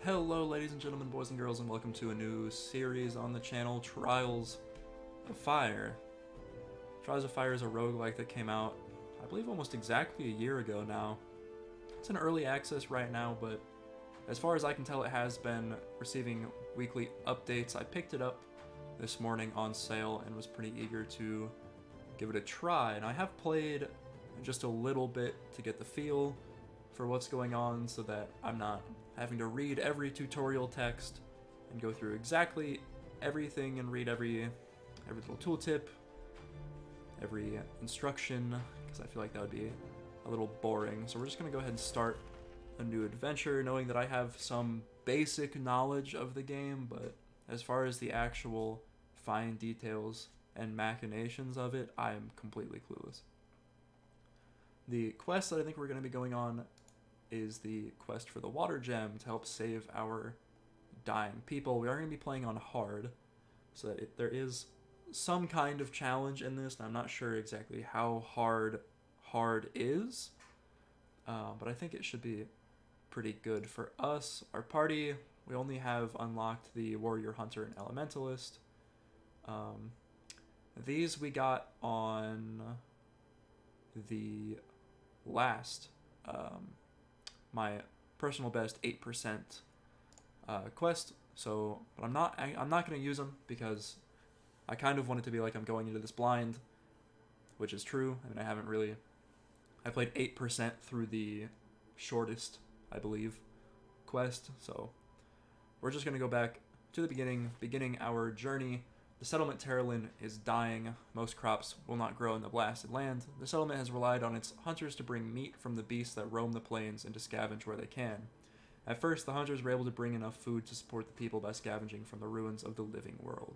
Hello ladies and gentlemen, boys and girls, and welcome to a new series on the channel, Trials of Fire. Trials of Fire is a roguelike that came out, I believe, almost exactly a year ago now. It's in early access right now, but as far as I can tell, it has been receiving weekly updates. I picked it up this morning on sale and was pretty eager to give it a try, and I have played just a little bit to get the feel for what's going on so that I'm not having to read every tutorial text and go through exactly everything and read every little tooltip, every instruction, because I feel like that would be a little boring. So we're just going to go ahead and start a new adventure, knowing that I have some basic knowledge of the game, but as far as the actual fine details and machinations of it, I am completely clueless. The quest that I think we're going to be going on is the quest for the water gem to help save our dying people. We are going to be playing on hard, so that there is some kind of challenge in this, and I'm not sure exactly how hard is, but I think it should be pretty good for us. Our party, we only have unlocked the warrior, hunter, and elementalist. These we got on the last my personal best 8% quest. So, but I'm not going to use them because I kind of want it to be like I'm going into this blind, which is true. I mean, I played 8% through the shortest, I believe, quest. So we're just going to go back to the beginning our journey. The settlement Terralin is dying. Most crops will not grow in the blasted land. The settlement has relied on its hunters to bring meat from the beasts that roam the plains and to scavenge where they can. At first, the hunters were able to bring enough food to support the people by scavenging from the ruins of the living world.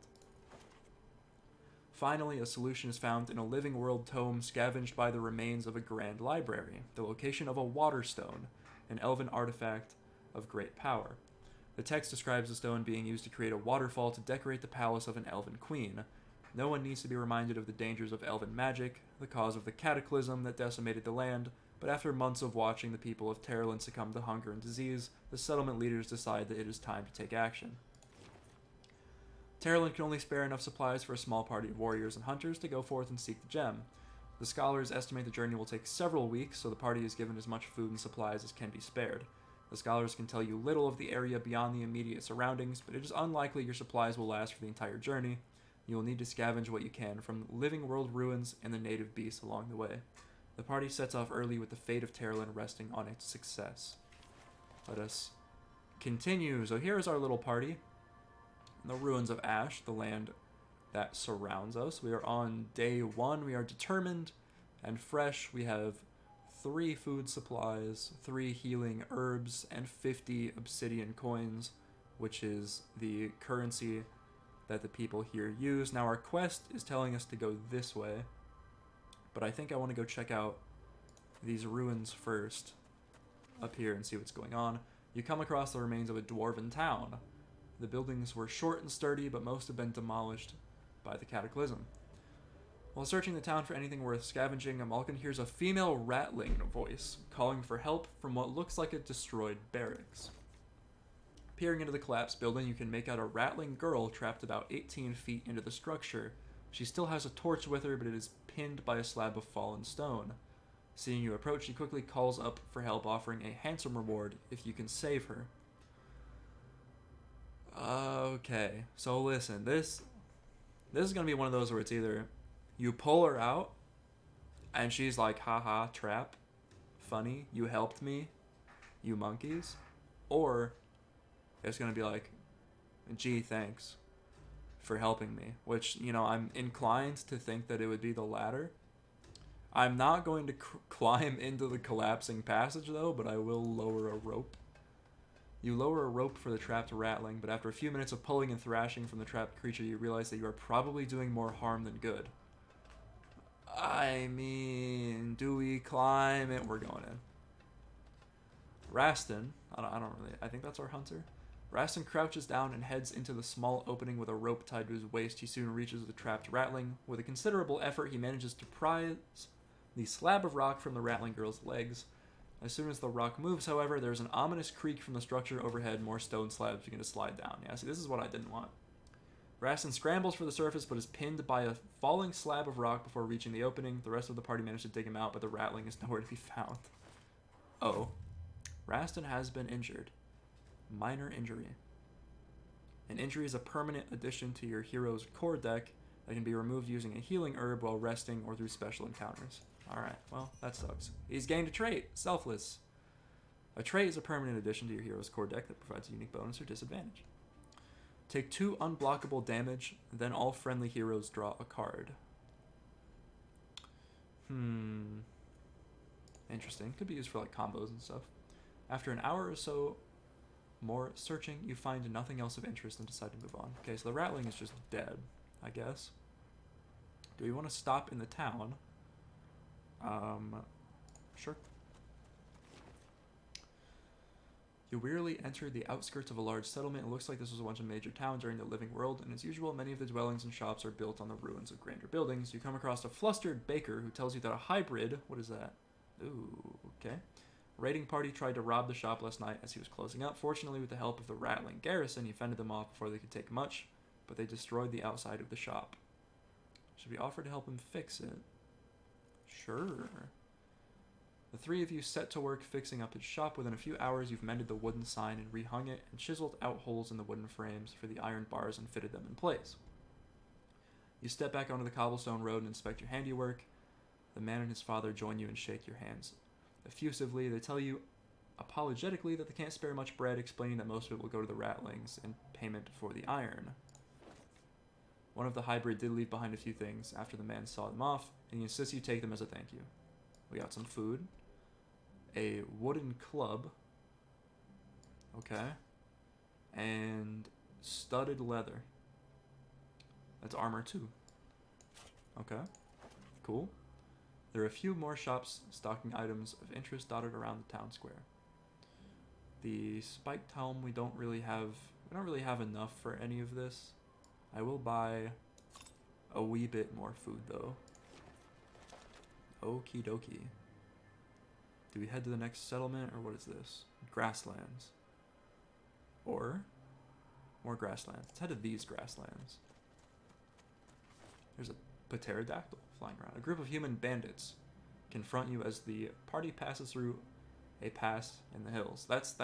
Finally, a solution is found in a living world tome scavenged by the remains of a grand library, the location of a water stone, an elven artifact of great power. The text describes the stone being used to create a waterfall to decorate the palace of an elven queen. No one needs to be reminded of the dangers of elven magic, the cause of the cataclysm that decimated the land, but after months of watching the people of Terralin succumb to hunger and disease, the settlement leaders decide that it is time to take action. Terralin can only spare enough supplies for a small party of warriors and hunters to go forth and seek the gem. The scholars estimate the journey will take several weeks, so the party is given as much food and supplies as can be spared. The scholars can tell you little of the area beyond the immediate surroundings, but it is unlikely your supplies will last for the entire journey. You will need to scavenge what you can from living world ruins and the native beasts along the way. The party sets off early with the fate of Terralin resting on its success. Let us continue. So here is our little party in the ruins of Ash, the land that surrounds us. We are on day 1. We are determined and fresh. We have 3 food supplies, 3 healing herbs, and 50 obsidian coins, which is the currency that the people here use. Now, our quest is telling us to go this way, but I think I want to go check out these ruins first up here and see what's going on. You come across the remains of a dwarven town. The buildings were short and sturdy, but most have been demolished by the cataclysm. While searching the town for anything worth scavenging, Malkin hears a female rattling voice, calling for help from what looks like a destroyed barracks. Peering into the collapsed building, you can make out a rattling girl trapped about 18 feet into the structure. She still has a torch with her, but it is pinned by a slab of fallen stone. Seeing you approach, she quickly calls up for help, offering a handsome reward if you can save her. Okay, so listen, this is going to be one of those where it's either you pull her out, and she's like, haha, trap, funny, you helped me, you monkeys. Or it's going to be like, gee, thanks for helping me. Which, I'm inclined to think that it would be the latter. I'm not going to climb into the collapsing passage, though, but I will lower a rope. You lower a rope for the trapped rattling, but after a few minutes of pulling and thrashing from the trapped creature, you realize that you are probably doing more harm than good. I mean, do we climb it? We're going in. Rastin, I think that's our hunter. Rastin crouches down and heads into the small opening with a rope tied to his waist. He soon reaches the trapped rattling. With a considerable effort, he manages to prise the slab of rock from the rattling girl's legs. As soon as the rock moves, however, there's an ominous creak from the structure overhead. More stone slabs begin to slide down. Yeah, see, this is what I didn't want. Rastin scrambles for the surface, but is pinned by a falling slab of rock before reaching the opening. The rest of the party manage to dig him out, but the rattling is nowhere to be found. Oh. Rastin has been injured. Minor injury. An injury is a permanent addition to your hero's core deck that can be removed using a healing herb while resting or through special encounters. Alright, well, that sucks. He's gained a trait, Selfless. A trait is a permanent addition to your hero's core deck that provides a unique bonus or disadvantage. Take 2 unblockable damage, then all friendly heroes draw a card. Interesting. Could be used for like combos and stuff. After an hour or so more searching, you find nothing else of interest and decide to move on. Okay, so the rattling is just dead, I guess. Do we want to stop in the town? Sure. You wearily enter the outskirts of a large settlement. It looks like this was once a major town during the living world, and as usual, many of the dwellings and shops are built on the ruins of grander buildings. You come across a flustered baker who tells you that a hybrid... What is that? Ooh, okay. A raiding party tried to rob the shop last night as he was closing up. Fortunately, with the help of the rattling garrison, he fended them off before they could take much, but they destroyed the outside of the shop. Should we offer to help him fix it? Sure. The 3 of you set to work fixing up his shop. Within a few hours, you've mended the wooden sign and rehung it, and chiseled out holes in the wooden frames for the iron bars and fitted them in place. You step back onto the cobblestone road and inspect your handiwork. The man and his father join you and shake your hands. Effusively, they tell you apologetically that they can't spare much bread, explaining that most of it will go to the rattlings in payment for the iron. One of the hybrid did leave behind a few things after the man saw them off, and he insists you take them as a thank you. We got some food. A wooden club. Okay. And studded leather. That's armor too. Okay. Cool. There are a few more shops stocking items of interest dotted around the town square. The spiked helm we don't really have enough for any of this. I will buy a wee bit more food though. Okie dokie. Do we head to the next settlement, or what is this? Grasslands. Or more grasslands. Let's head to these grasslands. There's a pterodactyl flying around. A group of human bandits confront you as the party passes through a pass in the hills. That's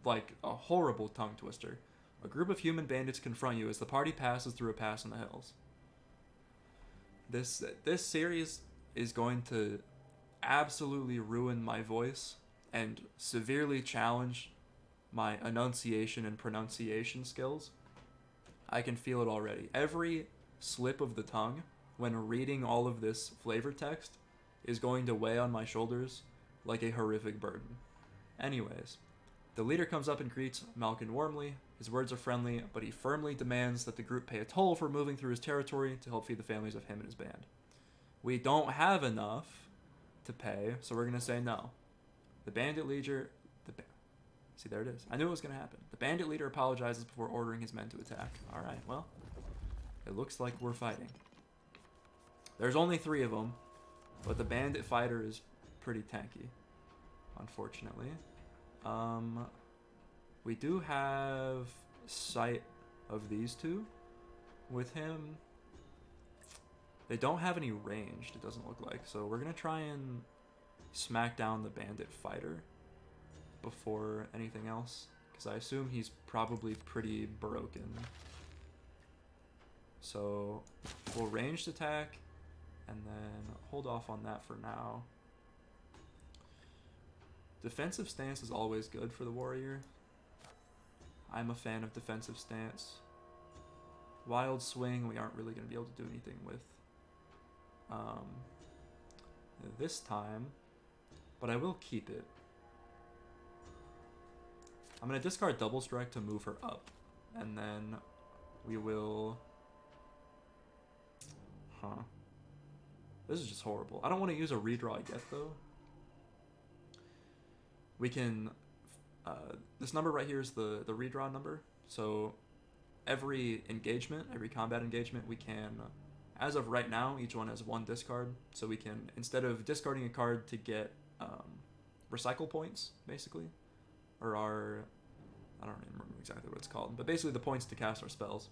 like a horrible tongue twister. A group of human bandits confront you as the party passes through a pass in the hills. This series is going to absolutely ruin my voice and severely challenge my enunciation and pronunciation skills. I can feel it already. Every slip of the tongue when reading all of this flavor text is going to weigh on my shoulders like a horrific burden. Anyways, the leader comes up and greets Malkin warmly. His words are friendly, but he firmly demands that the group pay a toll for moving through his territory to help feed the families of him and his band. We don't have enough to pay, so we're going to say no. The bandit leader... See, there it is. I knew it was going to happen. The bandit leader apologizes before ordering his men to attack. Alright, well, it looks like we're fighting. There's only 3 of them, but the bandit fighter is pretty tanky, unfortunately. We do have sight of these 2 with him. They don't have any ranged, it doesn't look like. So we're going to try and smack down the bandit fighter before anything else, because I assume he's probably pretty broken. So we'll ranged attack and then hold off on that for now. Defensive stance is always good for the warrior. I'm a fan of defensive stance. Wild swing we aren't really going to be able to do anything with this time, but I will keep it. I'm going to discard double strike to move her up, and then we will... This is just horrible. I don't want to use a redraw yet though. We can... this number right here is the redraw number. So every engagement, every combat engagement, we can, as of right now, each one has 1 discard. So we can, instead of discarding a card to get recycle points, basically. Or our... I don't remember exactly what it's called. But basically the points to cast our spells.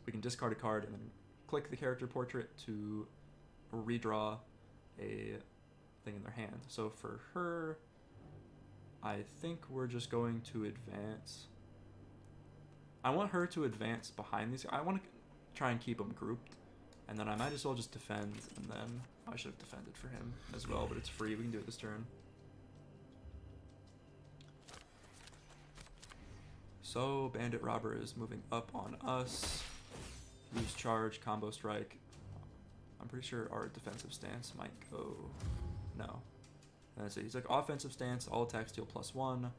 We can discard a card and then click the character portrait to redraw a thing in their hand. So for her, I think we're just going to advance. I want her to advance behind these. I want to try and keep them grouped. And then I might as well just defend, and then I should have defended for him as well, but it's free. We can do it this turn. So Bandit Robber is moving up on us. Use charge, combo strike. I'm pretty sure our defensive stance might go... No. And that's it. He's like offensive stance, all attacks deal +1.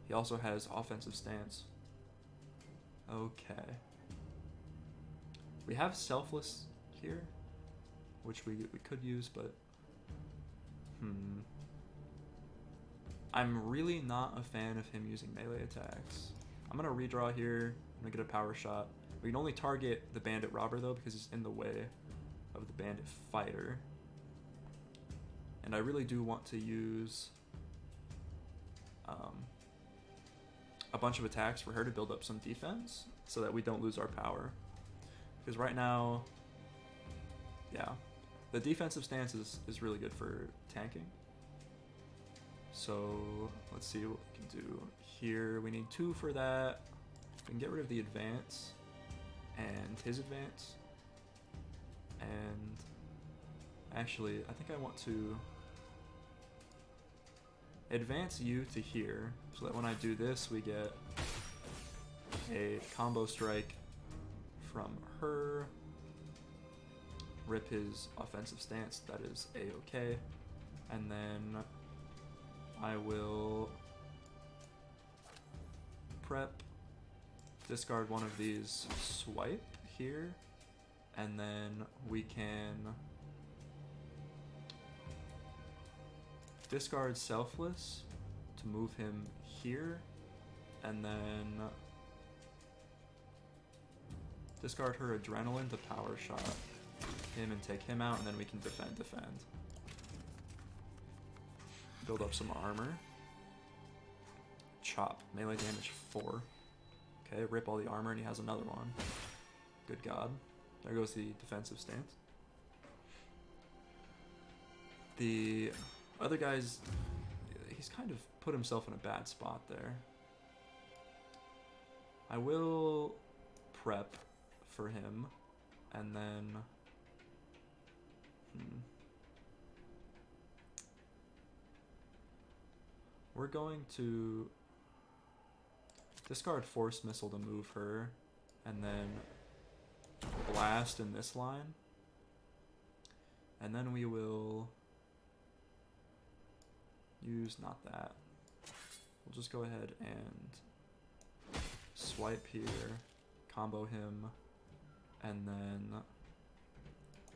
He also has offensive stance. Okay. We have selfless here, which we could use, but... I'm really not a fan of him using melee attacks. I'm going to redraw here. I'm going to get a power shot. We can only target the Bandit Robber, though, because he's in the way of the Bandit Fighter. And I really do want to use a bunch of attacks for her to build up some defense so that we don't lose our power. Because right now, yeah, the defensive stance is really good for tanking. So let's see what we can do here. We need 2 for that. We can get rid of the advance and his advance. And actually, I think I want to advance you to here so that when I do this, we get a combo strike from her. Rip his offensive stance, that is a-okay. And then I will prep, discard one of these, swipe here, and then we can discard selfless to move him here, and then discard her adrenaline to power shot him and take him out, and then we can defend. Build up some armor. Chop. Melee damage 4. Okay, rip all the armor and he has another one. Good God. There goes the defensive stance. The other guy's... he's kind of put himself in a bad spot there. I will prep for him, and then... we're going to discard Force Missile to move her, and then blast in this line. And then we will use not that. We'll just go ahead and swipe here, combo him, and then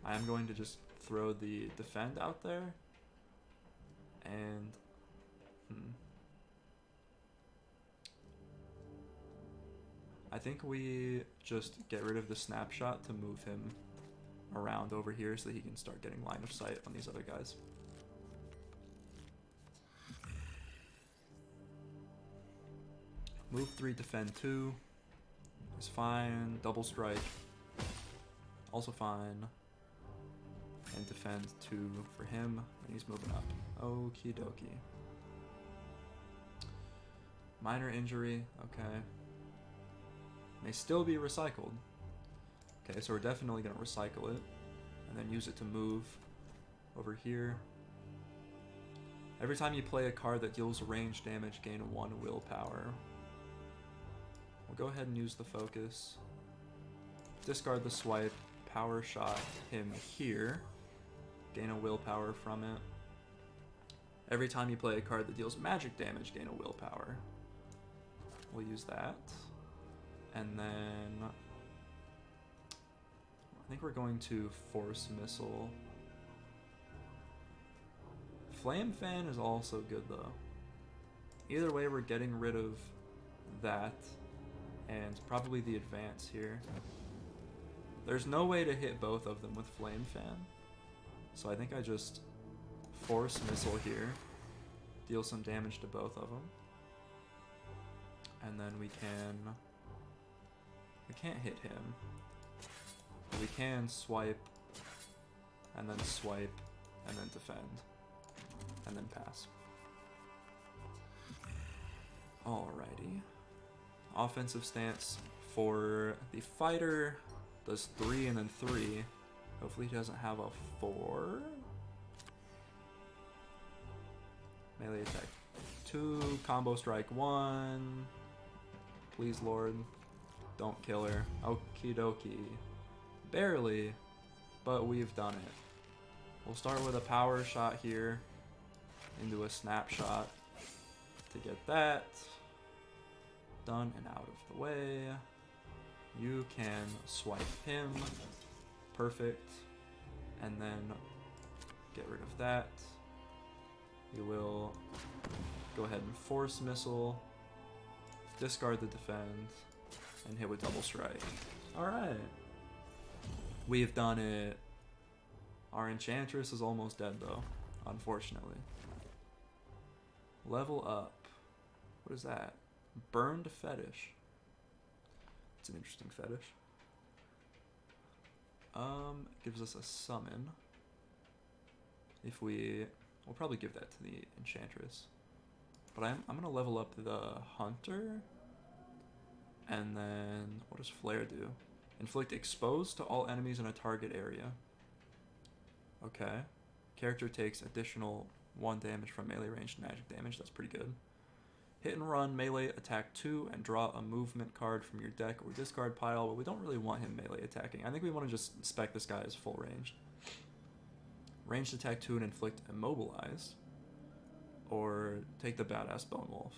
I am going to just throw the defend out there, and I think we just get rid of the snapshot to move him around over here so that he can start getting line of sight on these other guys. Move 3, defend 2 is fine. Double strike, also fine. And defend 2 for him, and he's moving up. Okie dokie. Minor injury, okay. May still be recycled. Okay, so we're definitely going to recycle it, and then use it to move over here. Every time you play a card that deals range damage, gain 1 willpower. We'll go ahead and use the focus. Discard the swipe, power shot him here. Gain a willpower from it. Every time you play a card that deals magic damage, gain a willpower. We'll use that. And then I think we're going to Force Missile. Flame Fan is also good though. Either way, we're getting rid of that and probably the advance here. There's no way to hit both of them with Flame Fan. So I think I just Force Missile here, deal some damage to both of them. And then we can't hit him. We can swipe, and then swipe, and then defend, and then pass. Alrighty. Offensive stance for the fighter does 3 and then 3. Hopefully he doesn't have a 4. Melee attack 2, combo strike 1. Please, Lord, don't kill her. Okie dokie. Barely, but we've done it. We'll start with a power shot here into a snapshot to get that done and out of the way. You can swipe him. Perfect. And then get rid of that. You will go ahead and force missile, discard the defend, and hit with double strike. Alright. We've done it. Our enchantress is almost dead though, unfortunately. Level up. What is that? Burned fetish. It's an interesting fetish. Gives us a summon. We'll probably give that to the enchantress. But I'm gonna level up the hunter. And then, what does flare do? Inflict expose to all enemies in a target area. Okay. Character takes additional 1 damage from melee ranged magic damage. That's pretty good. Hit and run, melee attack 2, and draw a movement card from your deck or discard pile, but we don't really want him melee attacking. I think we want to just spec this guy as full ranged. Ranged attack 2 and inflict immobilize. Or take the badass Bone Wolf.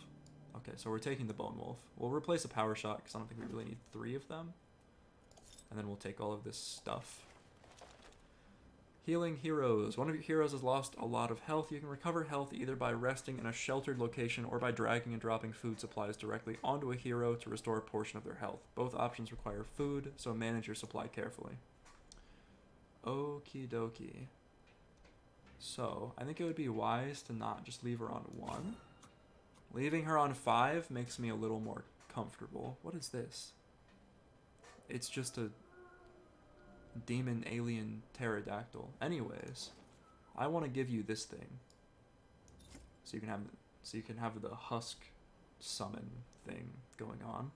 Okay, so we're taking the Bone Wolf. We'll replace a power shot because I don't think we really need 3 of them. And then we'll take all of this stuff. Healing heroes. One of your heroes has lost a lot of health. You can recover health either by resting in a sheltered location or by dragging and dropping food supplies directly onto a hero to restore a portion of their health. Both options require food, so manage your supply carefully. Okie dokie. So, I think it would be wise to not just leave her on 1. Leaving her on 5 makes me a little more comfortable. What is this? It's just a demon alien pterodactyl. Anyways, I want to give you this thing. So you can have the husk summon thing going on.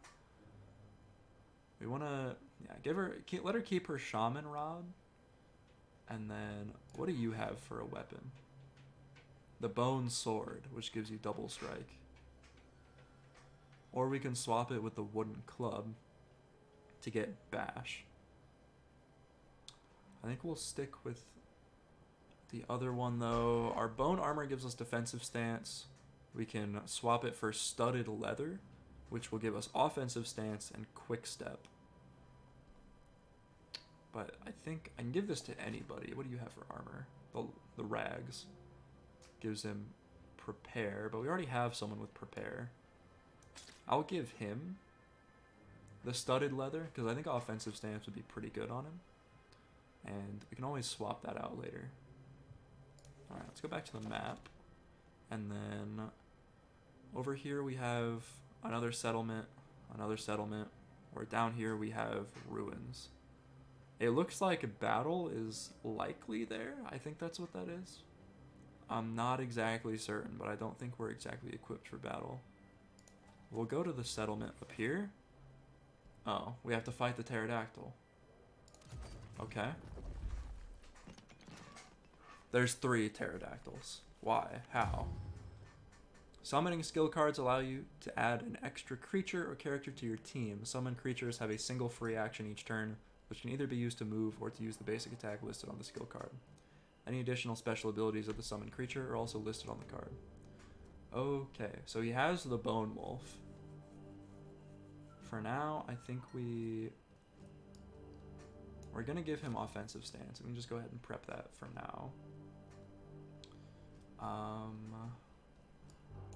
We want to let her keep her shaman rod. And then what do you have for a weapon? The bone sword, which gives you double strike. Or we can swap it with the wooden club to get bash. I think we'll stick with the other one though. Our bone armor gives us defensive stance. We can swap it for studded leather, which will give us offensive stance and quick step. But I think I can give this to anybody. What do you have for armor? The rags. Gives him prepare, but we already have someone with prepare. I'll give him the studded leather, because I think offensive stance would be pretty good on him. And we can always swap that out later. Alright, let's go back to the map. And then over here we have another settlement, or down here we have ruins. It looks like a battle is likely there. I think that's what that is. I'm not exactly certain, but I don't think we're exactly equipped for battle. We'll go to the settlement up here. Oh, we have to fight the pterodactyl. Okay. There's 3 pterodactyls. Why? How? Summoning skill cards allow you to add an extra creature or character to your team. Summoned creatures have a single free action each turn, which can either be used to move or to use the basic attack listed on the skill card. Any additional special abilities of the summoned creature are also listed on the card. Okay, so he has the Bone Wolf. For now, I think we're going to give him offensive stance. We can just go ahead and prep that for now.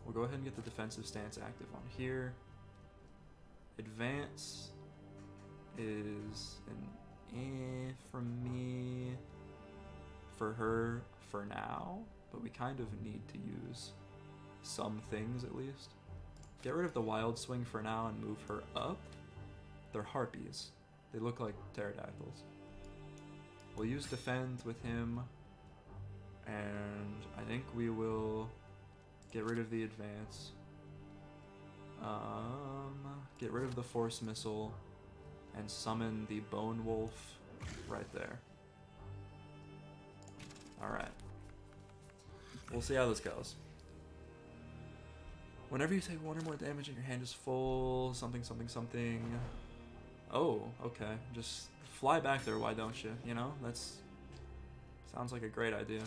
We'll go ahead and get the defensive stance active on here. Advance is an from me. For her for now, but we kind of need to use some things at least. Get rid of the wild swing for now and move her up. They're harpies. They look like pterodactyls. We'll use defend with him, and I think we will get rid of the advance. Get rid of the force missile and summon the bone wolf right there. Alright. We'll see how this goes. Whenever you take 1 or more damage and your hand is full, something, something, something. Oh, okay. Just fly back there, why don't you? You know, that's... sounds like a great idea.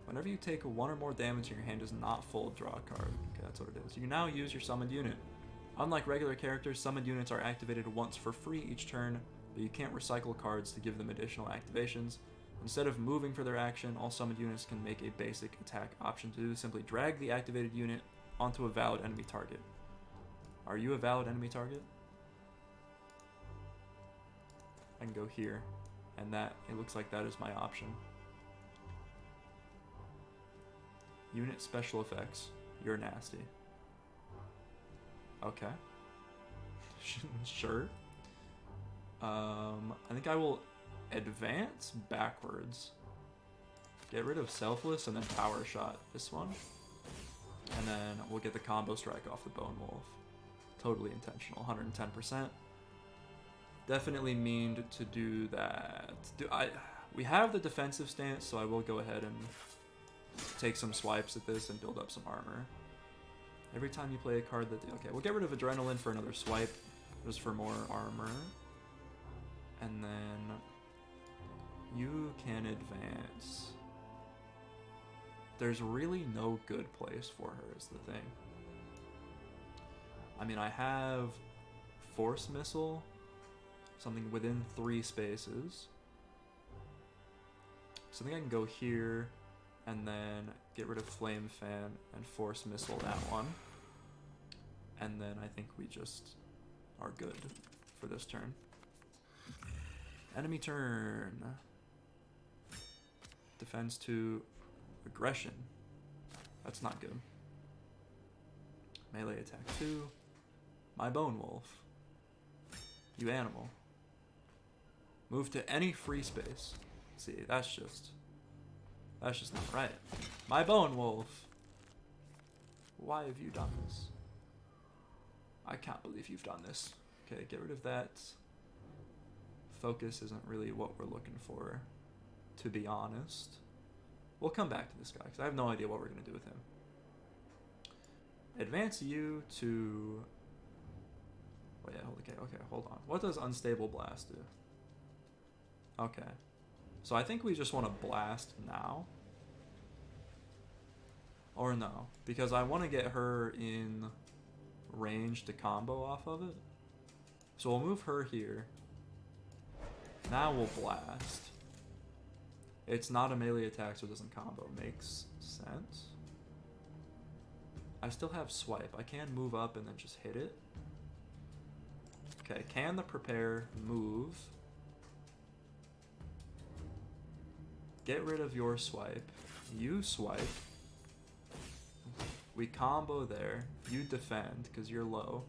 Whenever you take 1 or more damage and your hand is not full, draw a card. Okay, that's what it is. You can now use your summoned unit. Unlike regular characters, summoned units are activated once for free each turn, but you can't recycle cards to give them additional activations. Instead of moving for their action, all summoned units can make a basic attack option to do. Simply drag the activated unit onto a valid enemy target. Are you a valid enemy target? I can go here, and that, it looks like that is my option. Unit special effects. You're nasty. Okay. Sure. I think I will advance backwards. Get rid of selfless and then power shot this one. And then we'll get the combo strike off the Bone Wolf. Totally intentional, 110%. Definitely meaned to do that. We have the defensive stance, so I will go ahead and take some swipes at this and build up some armor. Every time you play a card that... Okay, we'll get rid of Adrenaline for another swipe, just for more armor. And then you can advance. There's really no good place for her is the thing. I mean, I have Force Missile, something within 3 spaces. So I think I can go here and then get rid of Flame Fan and Force Missile that one. And then I think we just are good for this turn. Enemy turn. Defense to aggression. That's not good. Melee attack 2. My Bone Wolf. You animal. Move to any free space. See, that's just not right. My Bone Wolf. Why have you done this? I can't believe you've done this. Okay, get rid of that. Focus isn't really what we're looking for, to be honest. We'll come back to this guy, because I have no idea what we're going to do with him. Advance you to... Oh yeah, okay, hold on. What does Unstable Blast do? Okay. So I think we just want to blast now. Or no, because I want to get her in range to combo off of it. So we'll move her here. Now we'll blast. It's not a melee attack, so it doesn't combo. Makes sense. I still have swipe. I can move up and then just hit it. Okay, can the prepare move? Get rid of your swipe. You swipe. We combo there. You defend, because you're low.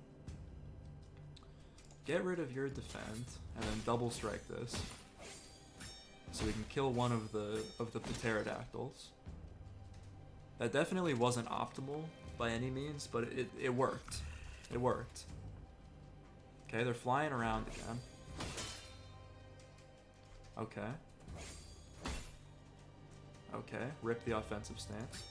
Get rid of your defend, and then double strike this. So we can kill one of the pterodactyls. That definitely wasn't optimal by any means, but it worked. It worked. Okay, they're flying around again. Okay. Okay, rip the offensive stance.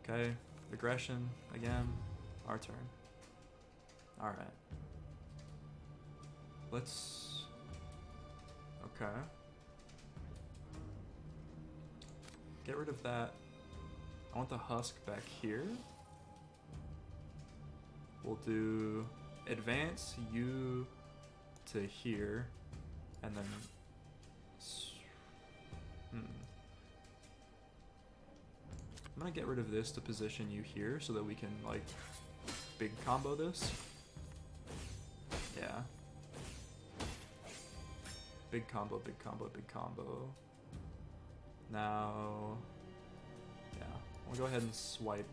Okay, aggression again. Our turn. Alright. Let's... Okay. Get rid of that. I want the husk back here. We'll do advance you to here, and then... I'm gonna get rid of this to position you here so that we can, like, big combo this. Yeah. Big combo, big combo, big combo. Now, We'll go ahead and swipe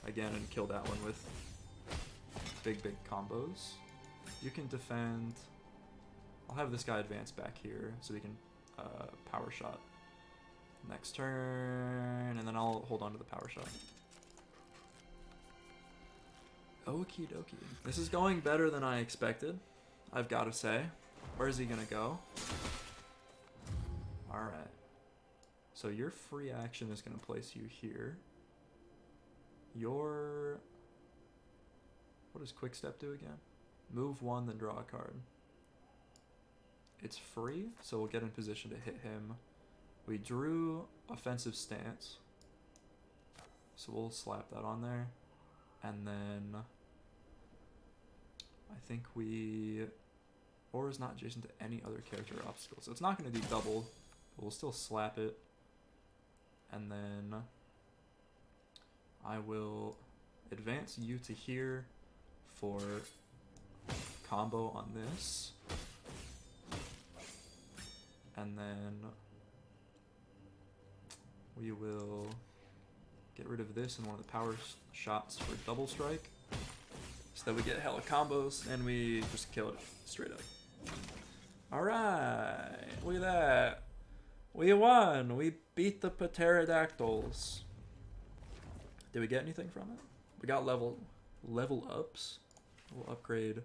again and kill that one with big combos. You can defend. I'll have this guy advance back here so we can power shot next turn, and then I'll hold on to the power shot. Okie dokie. This is going better than I expected, I've got to say. Where's he gonna go? Alright. So your free action is gonna place you here. Your... What does quick step do again? Move one, then draw a card. It's free, so we'll get in position to hit him. We drew offensive stance, so we'll slap that on there. And then I think we... Aura is not adjacent to any other character or obstacle, so it's not going to do double, but we'll still slap it. And then I will advance you to here for combo on this. And then we will get rid of this and one of the power shots for double strike, so that we get hella combos and we just kill it straight up. Alright, look at that. We won! We beat the pterodactyls. Did we get anything from it? We got level ups. We'll upgrade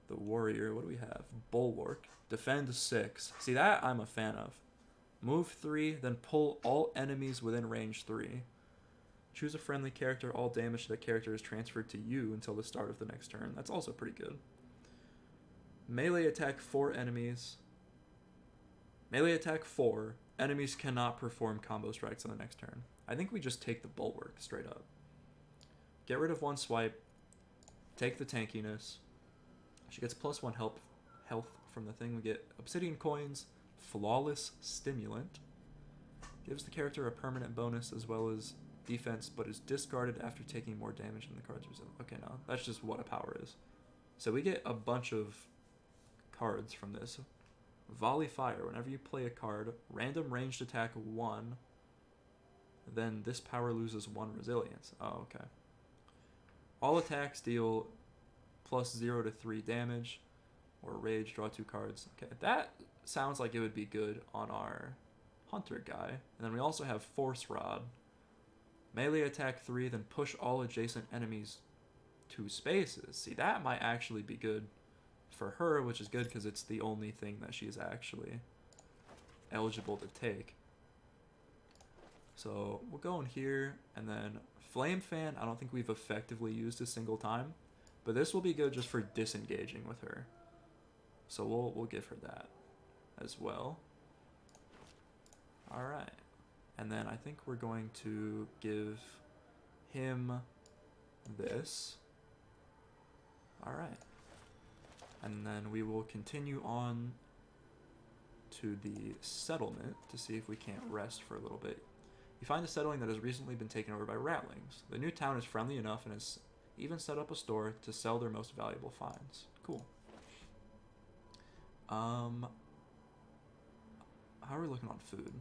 the warrior. What do we have? Bulwark. Defend 6. See, that I'm a fan of. Move 3, then pull all enemies within range 3. Choose a friendly character. All damage to the character is transferred to you until the start of the next turn. That's also pretty good. Melee attack 4 enemies. Melee attack 4. Enemies cannot perform combo strikes on the next turn. I think we just take the bulwark straight up. Get rid of 1 swipe. Take the tankiness. She gets +1 health from the thing. We get obsidian coins. Flawless stimulant. Gives the character a permanent bonus as well as defense, but is discarded after taking more damage than the card's result. Okay, no, that's just what a power is. So we get a bunch of cards from this. Volley Fire. Whenever you play a card, random ranged attack 1, then this power loses 1 resilience. Oh, okay. All attacks deal +0 to 3 damage, or rage, draw 2 cards. Okay, that sounds like it would be good on our hunter guy. And then we also have Force Rod. Melee attack 3, then push all adjacent enemies 2 spaces. See, that might actually be good for her, which is good because it's the only thing that she is actually eligible to take. So we'll go in here, and then Flame Fan, I don't think we've effectively used a single time, but this will be good just for disengaging with her. So we'll give her that as well. Alright. And then I think we're going to give him this. Alright. And then we will continue on to the settlement to see if we can't rest for a little bit. You find a settling that has recently been taken over by ratlings. The new town is friendly enough and has even set up a store to sell their most valuable finds. Cool. How are we looking on food?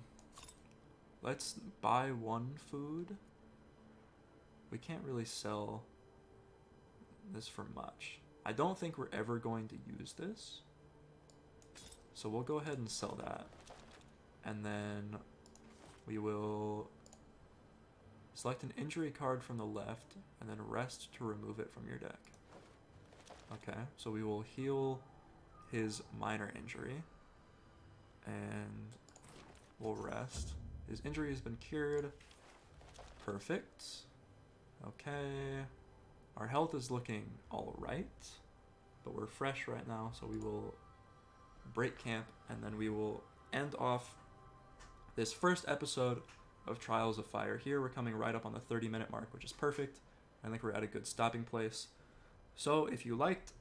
Let's buy 1 food. We can't really sell this for much. I don't think we're ever going to use this. So we'll go ahead and sell that. And then we will select an injury card from the left and then rest to remove it from your deck. Okay, so we will heal his minor injury and we'll rest. His injury has been cured. Perfect. Okay. Our health is looking alright, but we're fresh right now, so we will break camp and then we will end off this first episode of Trials of Fire. Here we're coming right up on the 30-minute mark, which is perfect. I think we're at a good stopping place. So if you liked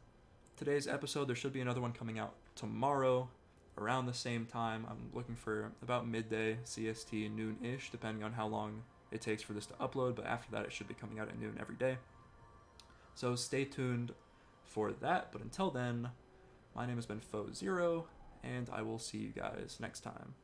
today's episode, there should be another one coming out tomorrow around the same time. I'm looking for about midday CST, noon-ish, depending on how long it takes for this to upload, but after that it should be coming out at noon every day. So stay tuned for that, but until then, my name has been Foe0, and I will see you guys next time.